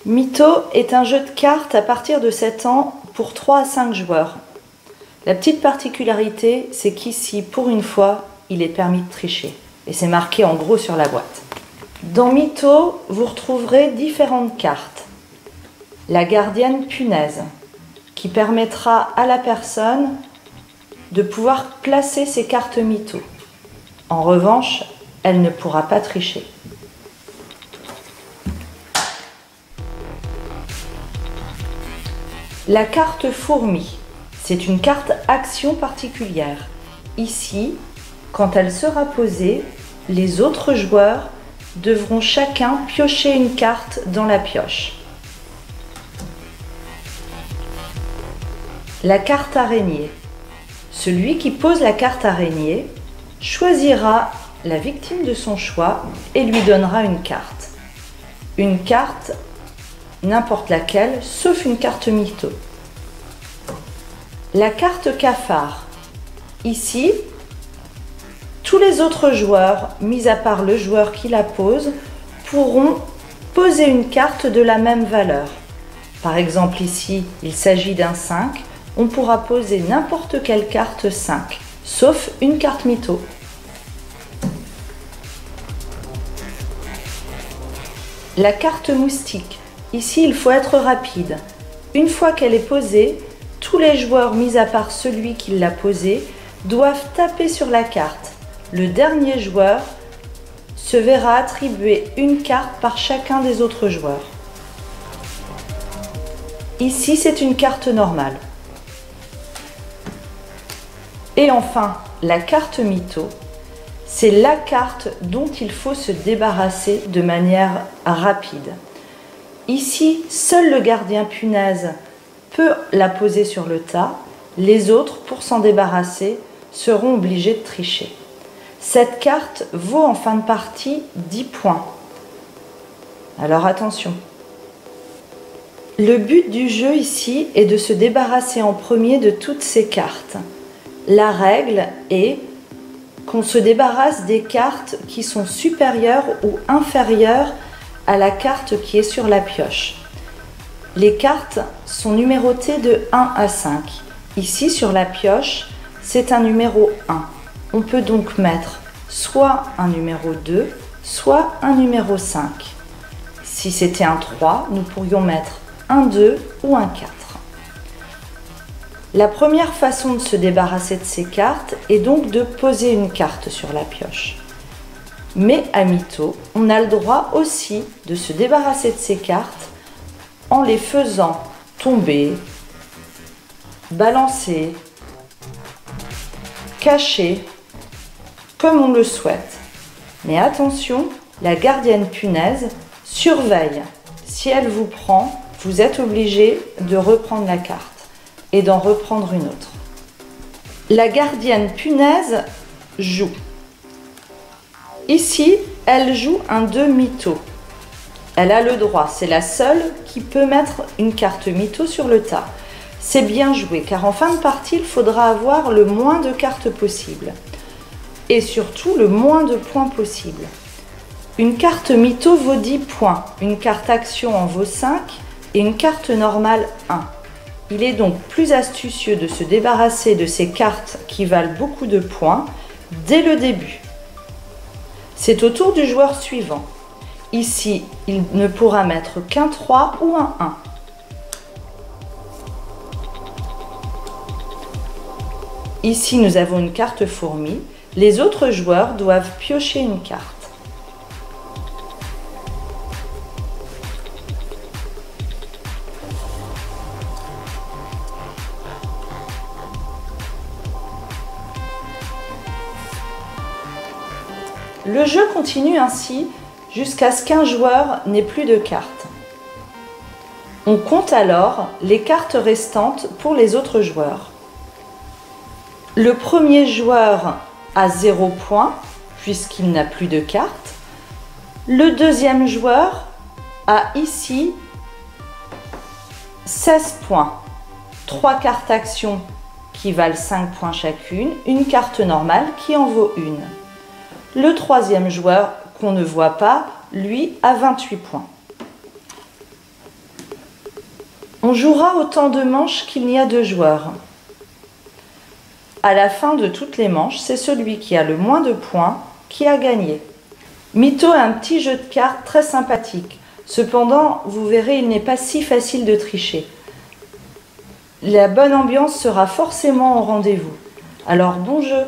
Mytho est un jeu de cartes à partir de 7 ans pour 3 à 5 joueurs. La petite particularité, c'est qu'ici, pour une fois, il est permis de tricher. Et c'est marqué en gros sur la boîte. Dans Mytho, vous retrouverez différentes cartes. La gardienne punaise, qui permettra à la personne de pouvoir placer ses cartes Mytho. En revanche, elle ne pourra pas tricher. La carte fourmi, c'est une carte action particulière. Ici, quand elle sera posée, les autres joueurs devront chacun piocher une carte dans la pioche. La carte araignée. Celui qui pose la carte araignée choisira la victime de son choix et lui donnera une carte. Une carte n'importe laquelle, sauf une carte Mytho. La carte cafard. Ici, tous les autres joueurs, mis à part le joueur qui la pose, pourront poser une carte de la même valeur. Par exemple, ici, il s'agit d'un 5. On pourra poser n'importe quelle carte 5, sauf une carte Mytho. La carte moustique. Ici, il faut être rapide. Une fois qu'elle est posée, tous les joueurs, mis à part celui qui l'a posée, doivent taper sur la carte. Le dernier joueur se verra attribuer une carte par chacun des autres joueurs. Ici, c'est une carte normale. Et enfin, la carte Mytho, c'est la carte dont il faut se débarrasser de manière rapide. Ici, seul le gardien punaise peut la poser sur le tas. Les autres, pour s'en débarrasser, seront obligés de tricher. Cette carte vaut en fin de partie 10 points. Alors attention. Le but du jeu ici est de se débarrasser en premier de toutes ces cartes. La règle est qu'on se débarrasse des cartes qui sont supérieures ou inférieures à la carte qui est sur la pioche. Les cartes sont numérotées de 1 à 5. Ici, sur la pioche, c'est un numéro 1. On peut donc mettre soit un numéro 2, soit un numéro 5. Si c'était un 3, nous pourrions mettre un 2 ou un 4. La première façon de se débarrasser de ces cartes est donc de poser une carte sur la pioche. Mais à Mytho, on a le droit aussi de se débarrasser de ces cartes en les faisant tomber, balancer, cacher, comme on le souhaite. Mais attention, la gardienne punaise surveille. Si elle vous prend, vous êtes obligé de reprendre la carte et d'en reprendre une autre. La gardienne punaise joue. Ici, elle joue un 2 Mytho. Elle a le droit, c'est la seule qui peut mettre une carte Mytho sur le tas. C'est bien joué, car en fin de partie, il faudra avoir le moins de cartes possible. Et surtout, le moins de points possible. Une carte Mytho vaut 10 points, une carte action en vaut 5 et une carte normale 1. Il est donc plus astucieux de se débarrasser de ces cartes qui valent beaucoup de points dès le début. C'est au tour du joueur suivant. Ici, il ne pourra mettre qu'un 3 ou un 1. Ici, nous avons une carte fourmi. Les autres joueurs doivent piocher une carte. Le jeu continue ainsi jusqu'à ce qu'un joueur n'ait plus de cartes. On compte alors les cartes restantes pour les autres joueurs. Le premier joueur a 0 points puisqu'il n'a plus de cartes. Le deuxième joueur a ici 16 points. 3 cartes actions qui valent 5 points chacune, une carte normale qui en vaut une. Le troisième joueur, qu'on ne voit pas, lui, a 28 points. On jouera autant de manches qu'il n'y a de joueurs. À la fin de toutes les manches, c'est celui qui a le moins de points qui a gagné. Mytho est un petit jeu de cartes très sympathique. Cependant, vous verrez, il n'est pas si facile de tricher. La bonne ambiance sera forcément au rendez-vous. Alors bon jeu!